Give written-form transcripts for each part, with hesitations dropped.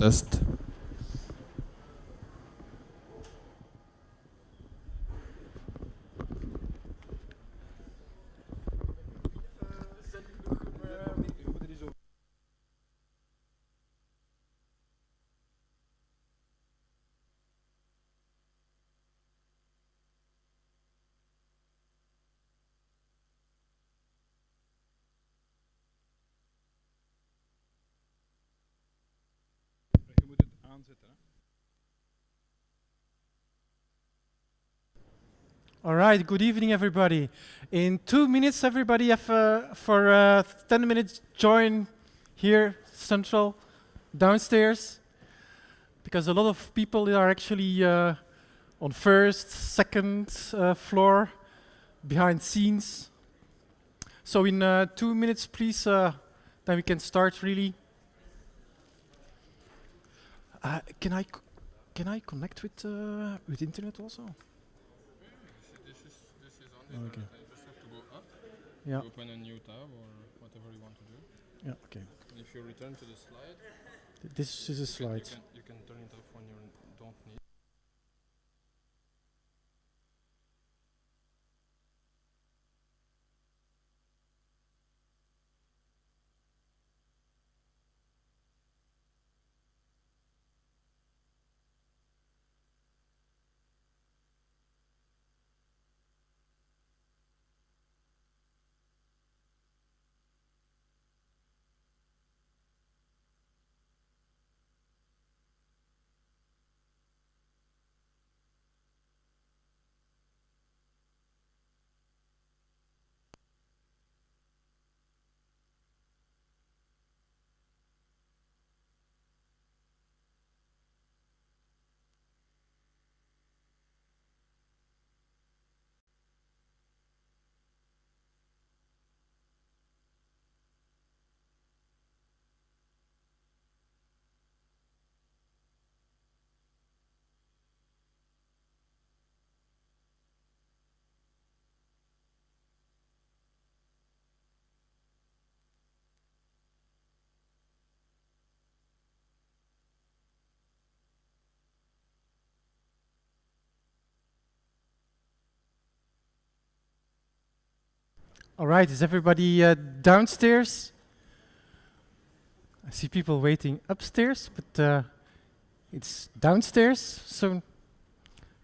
test. Je moet het aanzetten. Hè? All right, good evening, everybody. In 2 minutes, everybody have for 10 minutes join here, central, downstairs, because a lot of people are actually on first, second floor, behind scenes. So in 2 minutes, please, then we can start really. Can I connect with internet also? This is on there. Okay. You just have to go up. Yeah. Open a new tab or whatever you want to do. Yeah. Okay. And if you return to the slide, This is a slide. you can turn it off when you don't need. All right, is everybody downstairs? I see people waiting upstairs, but it's downstairs. So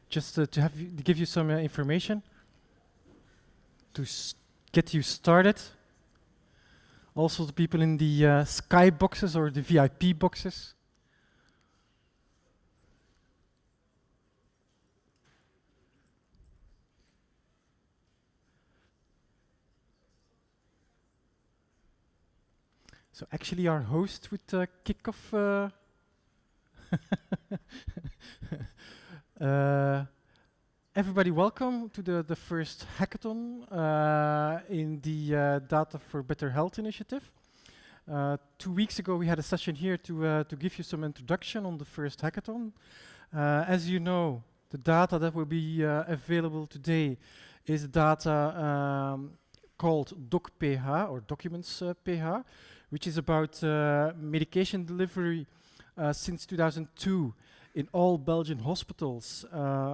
just to give you some information to get you started. Also, the people in the sky boxes or the VIP boxes. So actually our host would kick off everybody welcome to the first hackathon in the Data for Better Health initiative. 2 weeks ago we had a session here to give you some introduction on the first hackathon. As you know, the data that will be available today is data called DocPH or Documents PH, which is about medication delivery since 2002 in all Belgian hospitals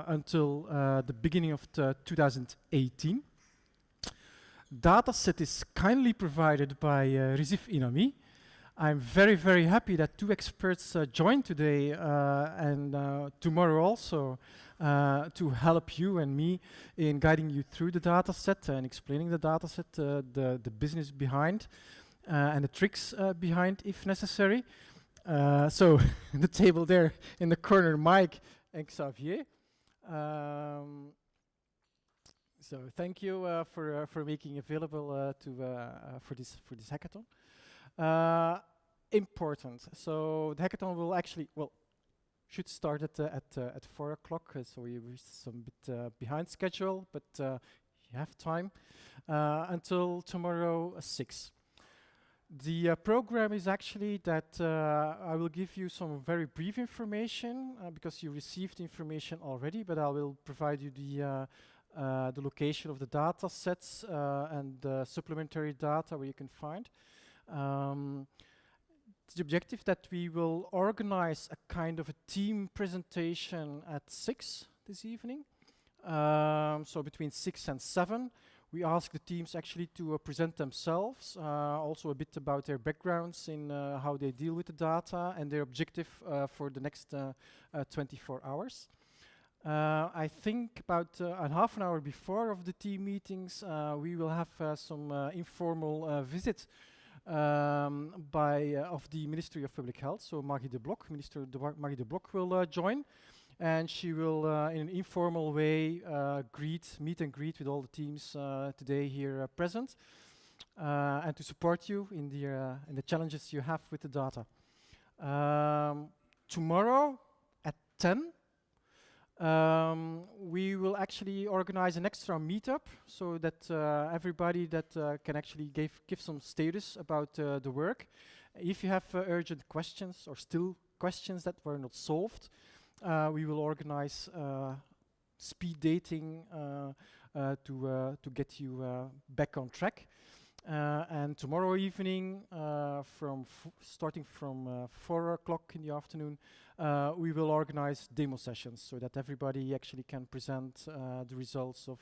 until the beginning of 2018. Dataset is kindly provided by Rizif Inami. I'm very, very happy that 2 experts joined today and tomorrow also to help you and me in guiding you through the dataset and explaining the dataset, the business behind and the tricks behind if necessary. So the table there in the corner, Mike and Xavier. So thank you for making available for this hackathon. Important. So the hackathon will actually should start at 4 o'clock. So we're some bit behind schedule, but you have time until tomorrow 6. The program is actually that I will give you some very brief information because you received information already, but I will provide you the location of the data sets and the supplementary data where you can find. the objective that we will organize a kind of a team presentation at 6 this evening. So between 6 and 7, we ask the teams actually to present themselves, also a bit about their backgrounds in how they deal with the data and their objective for the next 24 hours. I think about a half an hour before of the team meetings, we will have some informal visit of the Ministry of Public Health. So Marie de Blok, Marie de Blok will join, and she will, in an informal way, meet and greet with all the teams today here present, and to support you in the challenges you have with the data. Tomorrow at 10. We will actually organize an extra meetup so that everybody that can actually give some status about the work. If you have urgent questions or still questions that were not solved, we will organize speed dating to get you back on track. And tomorrow evening, starting from 4 o'clock in the afternoon, we will organize demo sessions so that everybody actually can present the results of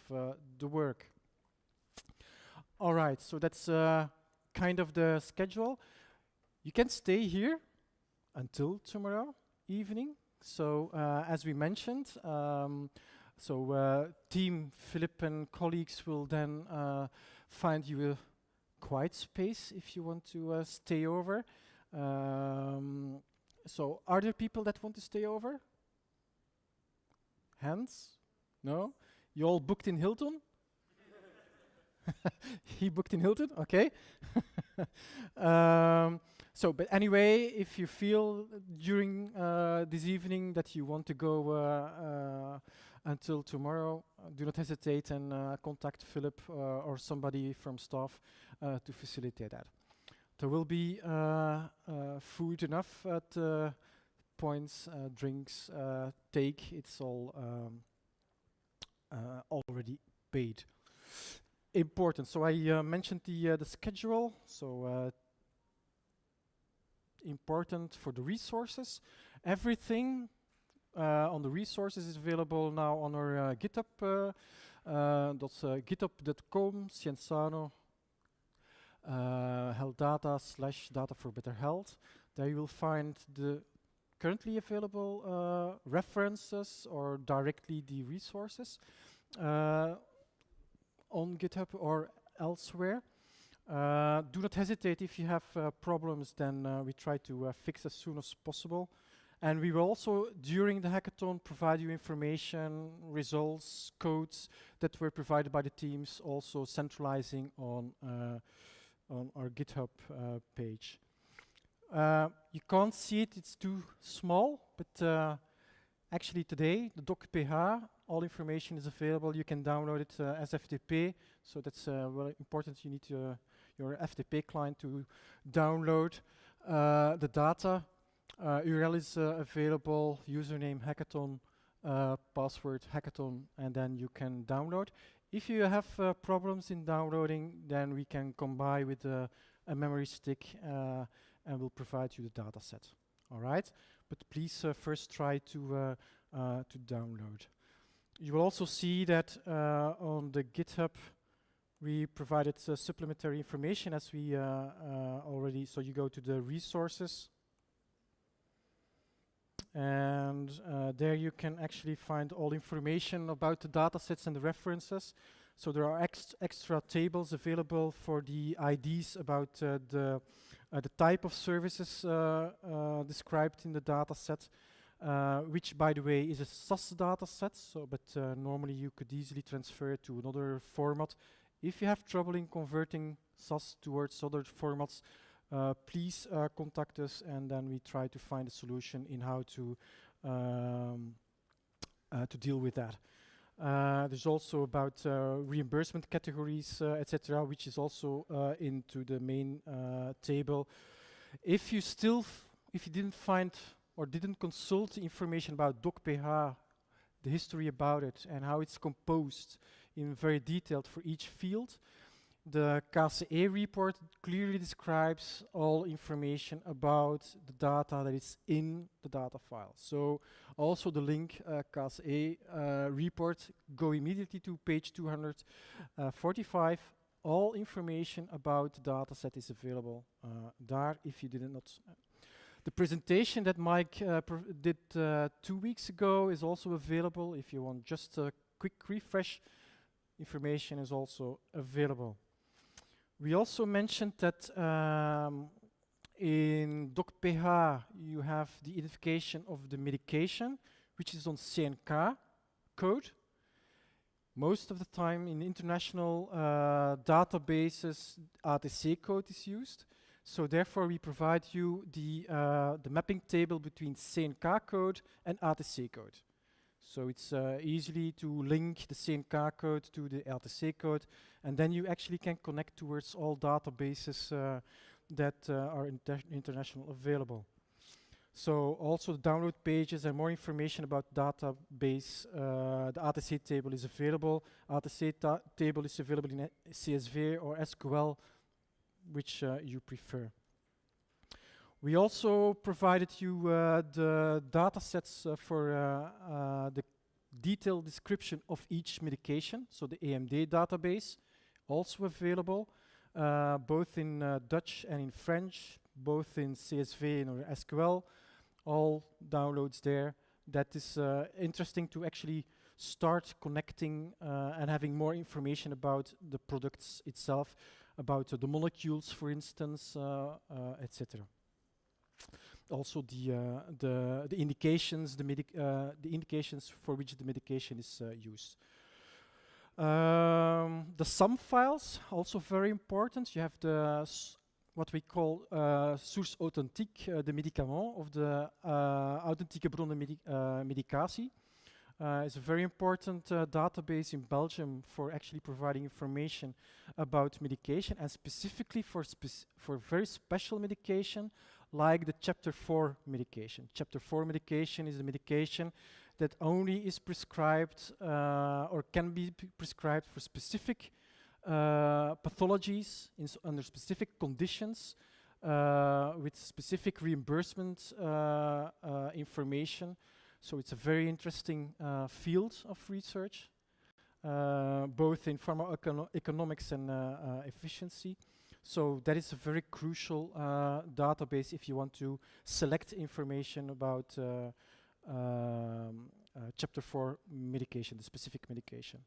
the work. All right, so that's kind of the schedule. You can stay here until tomorrow evening. So as we mentioned, Team Philip and colleagues will then find you a quiet space if you want to stay over. So are there people that want to stay over? Hands? No? You all booked in Hilton? He booked in Hilton? Okay. But anyway, if you feel during this evening that you want to go until tomorrow, do not hesitate and contact Philip or somebody from staff to facilitate that. There will be food enough at points, drinks, take. It's all already paid. Important. So I mentioned the schedule. So important for the resources. Everything on the resources is available now on our GitHub. GitHub.com /Cienzano health data /DataForBetterHealth. There you will find the currently available references or directly the resources on GitHub or elsewhere. Do not hesitate if you have problems, then we try to fix as soon as possible. And we will also, during the hackathon, provide you information, results, codes that were provided by the teams, also centralizing on our GitHub page. You can't see it, it's too small, but actually today, the doc.ph, all information is available. You can download it as FTP, so that's very important. You need your FTP client to download the data. URL is available, username hackathon, password hackathon, and then you can download. If you have problems in downloading, then we can combine with a memory stick and we'll provide you the data set. All right, but please first try to download. You will also see that on the GitHub we provided supplementary information as we already. So you go to the resources. And there you can actually find all information about the datasets and the references. So there are extra tables available for the IDs about the type of services described in the dataset, which, by the way, is a SAS dataset. So, but normally you could easily transfer it to another format. If you have trouble in converting SAS towards other formats, please contact us, and then we try to find a solution in how to deal with that. There's also about reimbursement categories, etc., which is also into the main table. If you didn't find or didn't consult the information about doc.ph, the history about it and how it's composed in very detailed for each field, The KCE report clearly describes all information about the data that is in the data file. So also the link KCE report, go immediately to page 245. All information about the data set is available there if you did not. The presentation that Mike did 2 weeks ago is also available. If you want just a quick refresh, information is also available. We also mentioned that in DocPH you have the identification of the medication, which is on CNK code. Most of the time in international databases, ATC code is used. So therefore we provide you the mapping table between CNK code and ATC code. So it's easily to link the CNK code to the ATC code, and then you actually can connect towards all databases that are international available. So also the download pages and more information about database, the ATC table is available. ATC table is available in CSV or SQL, which you prefer. We also provided you the data sets for the detailed description of each medication, so the AMD database, also available, both in Dutch and in French, both in CSV and or SQL, all downloads there. That is interesting to actually start connecting and having more information about the products itself, about the molecules, for instance, etc. Also the indications, the indications for which the medication is used. The SAM files, also very important. You have the what we call source authentique de médicament, of the authentieke bronnen medicatie. It's a very important database in Belgium for actually providing information about medication, and specifically for very special medication like the Chapter 4 medication. Chapter 4 medication is a medication that only is prescribed or can be prescribed for specific pathologies under specific conditions with specific reimbursement information. So it's a very interesting field of research, both in pharmacoeconomics and efficiency. So that is a very crucial database if you want to select information about Chapter 4 medication, the specific medication.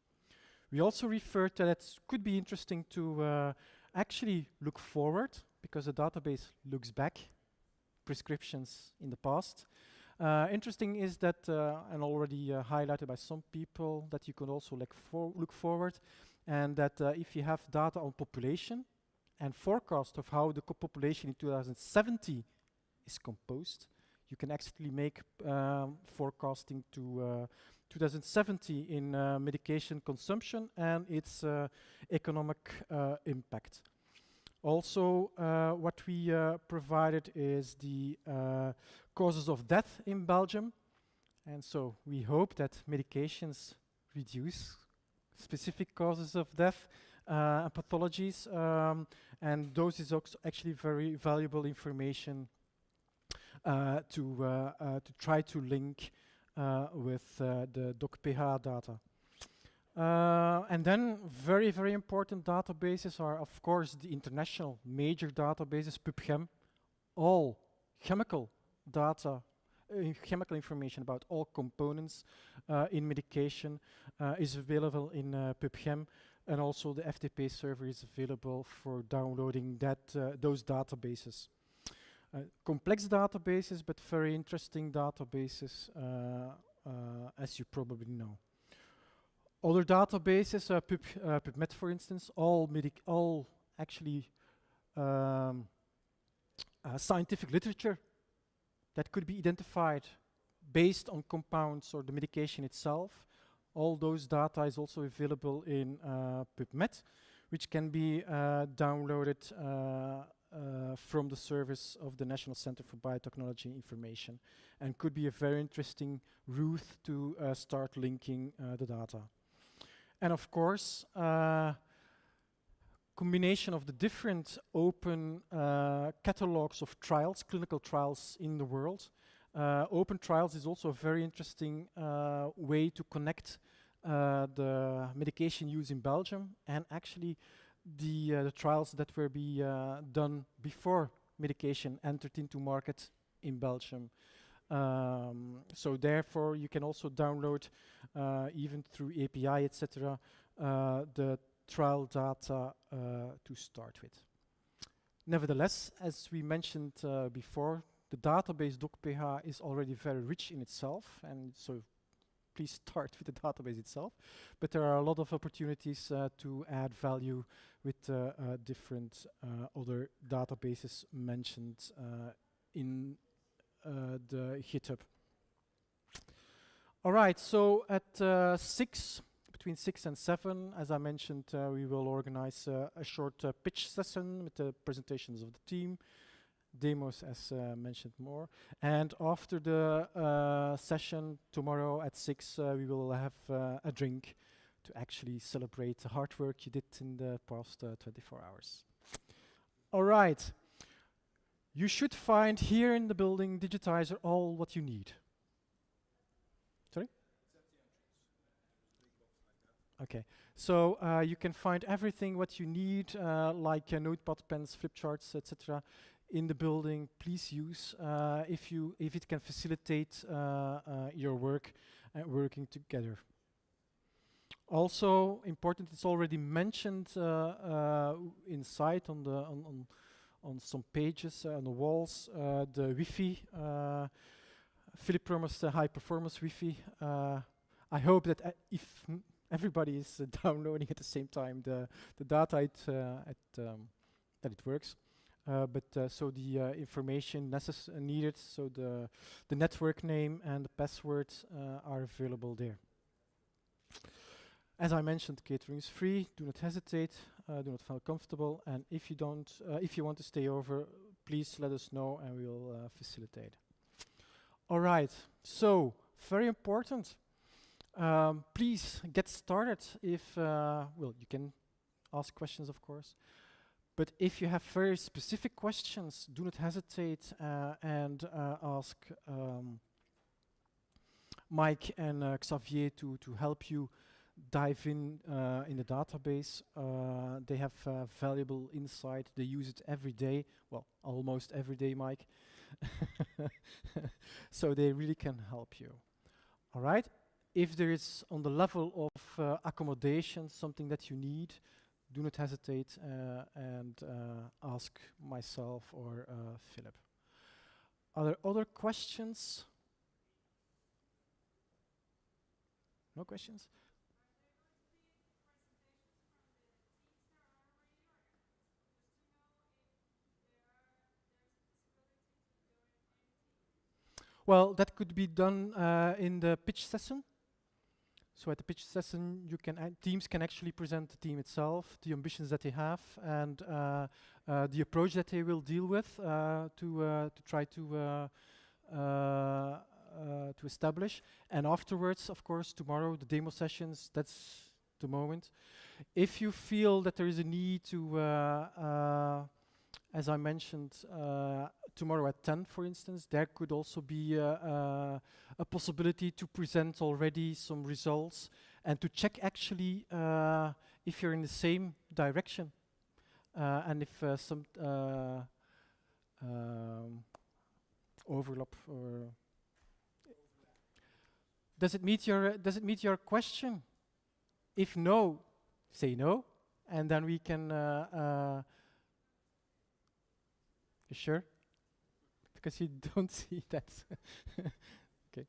We also referred that it could be interesting to actually look forward, because the database looks back, prescriptions in the past. Interesting is that, and already highlighted by some people, that you can also look forward, and that if you have data on population and forecast of how the population in 2070 is composed, you can actually make forecasting to 2070 in medication consumption and its economic impact. Also, what we provided is the causes of death in Belgium, and so we hope that medications reduce specific causes of death and pathologies, and those is also actually very valuable information to try to link with the DocPH data. And then very, very important databases are, of course, the international major databases, PubChem. All chemical data, chemical information about all components in medication is available in PubChem, and also the FTP server is available for downloading those databases. Complex databases, but very interesting databases, as you probably know. Other databases, PubMed, for instance, all actually scientific literature that could be identified based on compounds or the medication itself. All those data is also available in PubMed, which can be downloaded from the service of the National Center for Biotechnology Information, and could be a very interesting route to start linking the data. And of course, combination of the different open catalogs of trials, clinical trials in the world. Open trials is also a very interesting way to connect the medication use in Belgium and actually the trials that were done before medication entered into market in Belgium. So therefore, you can also download, even through API, etc., the trial data to start with. Nevertheless, as we mentioned before, the database DocPH is already very rich in itself, and so please start with the database itself. But there are a lot of opportunities to add value with different other databases mentioned in the GitHub. All right, so at 6, between 6 and 7, as I mentioned, we will organize a short pitch session with the presentations of the team, demos as mentioned more. And after the session tomorrow at 6, we will have a drink to actually celebrate the hard work you did in the past 24 hours. All right. You should find here in the building Digitizer all what you need. Sorry? Okay, so you can find everything what you need, like notepad, pens, flip charts, etc., in the building. Please use if it can facilitate your work and working together. Also important, it's already mentioned inside on some pages on the walls, the Wi-Fi. Philip promised a high performance Wi-Fi. I hope that if everybody is downloading at the same time the data that it works. So the information needed, so the network name and the password are available there. As I mentioned, catering is free. Do not hesitate. Do not feel comfortable. And if you want to stay over, please let us know and we will facilitate. All right. So very important. Please get started. Well, you can ask questions, of course. But if you have very specific questions, do not hesitate and ask Mike and Xavier to help you dive in the database. They have valuable insight. They use it every day. Well, almost every day, Mike. So they really can help you. All right. If there is on the level of accommodation something that you need, do not hesitate and ask myself or Philip. Are there other questions? No questions? Well, that could be done in the pitch session. So at the pitch session, teams can actually present the team itself, the ambitions that they have, and the approach that they will deal with to try to establish. And afterwards, of course, tomorrow, the demo sessions, that's the moment. If you feel that there is a need to, as I mentioned, tomorrow at 10, for instance, there could also be a possibility to present already some results and to check actually if you're in the same direction and if some overlap or does it meet your question? If no, say no, and then we can. You sure? Because you don't see that. Okay.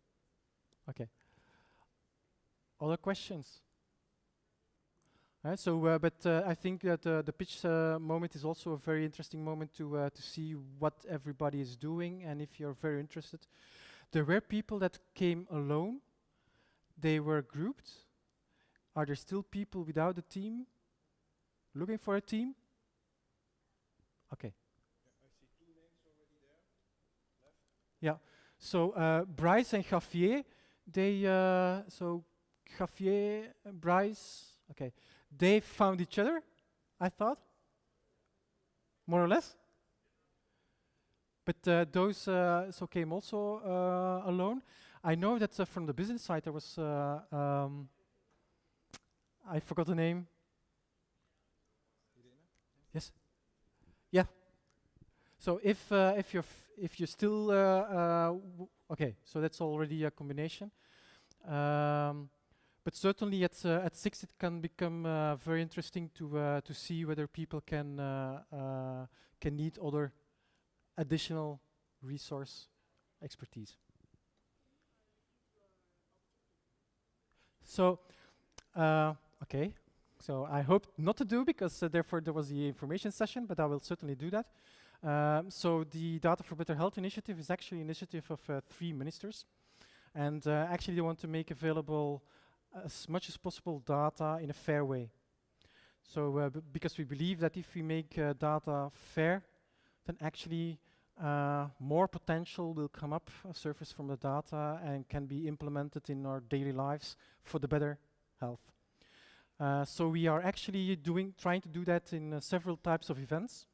Okay. Other questions? But I think that the pitch moment is also a very interesting moment to see what everybody is doing, and if you're very interested. There were people that came alone. They were grouped. Are there still people without a team? Looking for a team? Okay. Yeah, so Bryce and Javier, so Javier, Bryce, okay, they found each other, I thought. more or less. But those came also alone. I know that from the business side there was I forgot the name. Yes. Yeah. So if you're still okay, so that's already a combination. But certainly at 6 it can become very interesting to see whether people can need other additional resource expertise. So okay, so I hope not to do, because therefore there was the information session, but I will certainly do that. So the Data for Better Health initiative is actually an initiative of 3 ministers, and actually they want to make available as much as possible data in a fair way. So because we believe that if we make data fair, then actually more potential will come up, surface from the data, and can be implemented in our daily lives for the better health. So we are actually trying to do that in several types of events.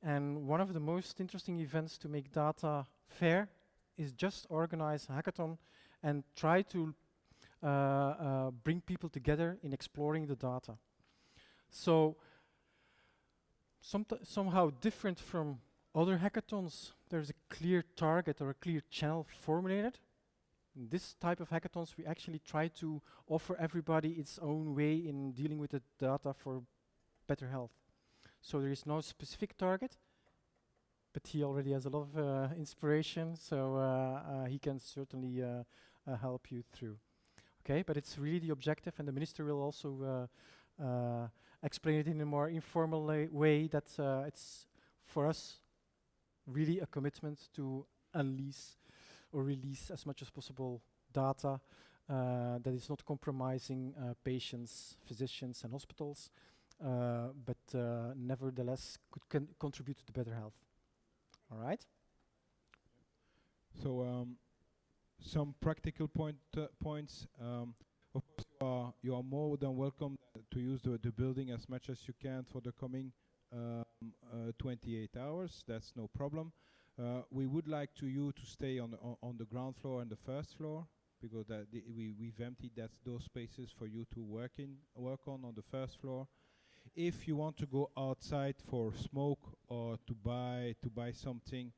And one of the most interesting events to make data fair is just organize a hackathon and try to bring people together in exploring the data. So somehow different from other hackathons, there's a clear target or a clear channel formulated. In this type of hackathons, we actually try to offer everybody its own way in dealing with the data for better health. So there is no specific target, but he already has a lot of inspiration, so he can certainly help you through. Okay, but it's really the objective, and the minister will also explain it in a more informal way that it's, for us, really a commitment to unleash or release as much as possible data that is not compromising patients, physicians, and hospitals, but nevertheless could contribute to better health. All right? So some practical points. Of course, you are more than welcome to use the building as much as you can for the coming 28 hours. That's no problem. We would like you to stay on the ground floor and the first floor, because we've emptied those spaces for you to work on the first floor. If you want to go outside for smoke or to buy something,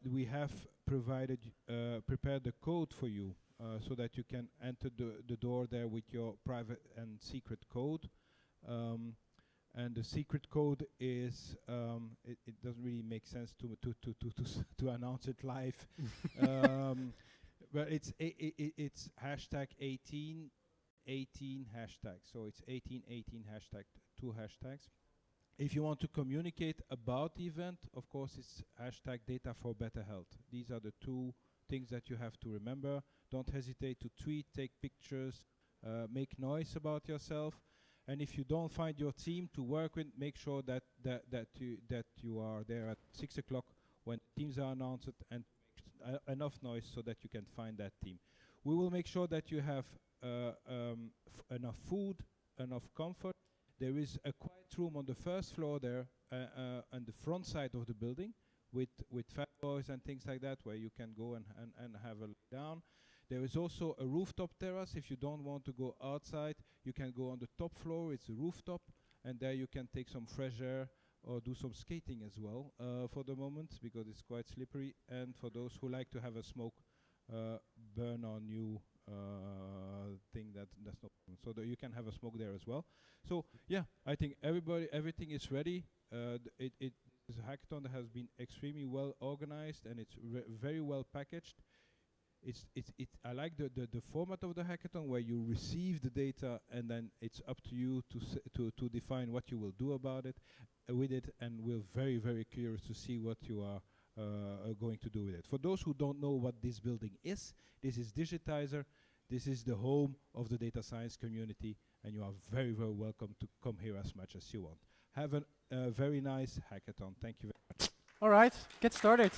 we have prepared the code for you, so that you can enter the door there with your private and secret code. And the secret code is it doesn't really make sense to announce it live, but it's hashtag 1818 hashtag. So it's 1818 hashtag, 2 hashtags. If you want to communicate about the event, of course, it's hashtag DataForBetterHealth. These are the 2 things that you have to remember. Don't hesitate to tweet, take pictures, make noise about yourself. And if you don't find your team to work with, make sure that you are there at 6 o'clock when teams are announced, and enough noise so that you can find that team. We will make sure that you have enough food, enough comfort. There is a quiet room on the first floor there, on the front side of the building, with fat boys and things like that, where you can go and have a lay down. There is also a rooftop terrace. If you don't want to go outside, you can go on the top floor. It's a rooftop, and there you can take some fresh air or do some skating as well for the moment, because it's quite slippery. And for those who like to have a smoke burn on you thing, that's no problem. So you can have a smoke there as well. So yeah, I think everything is ready. It is a hackathon that has been extremely well organized, and it's very well packaged. I like the format of the hackathon, where you receive the data and then it's up to you to define what you will do about it with it, and we're very, very curious to see what you are going to do with it. For those who don't know what this building is, this is Digitizer. This is the home of the data science community, and you are very, very welcome to come here as much as you want. Have a very nice hackathon. Thank you very much. All right, get started.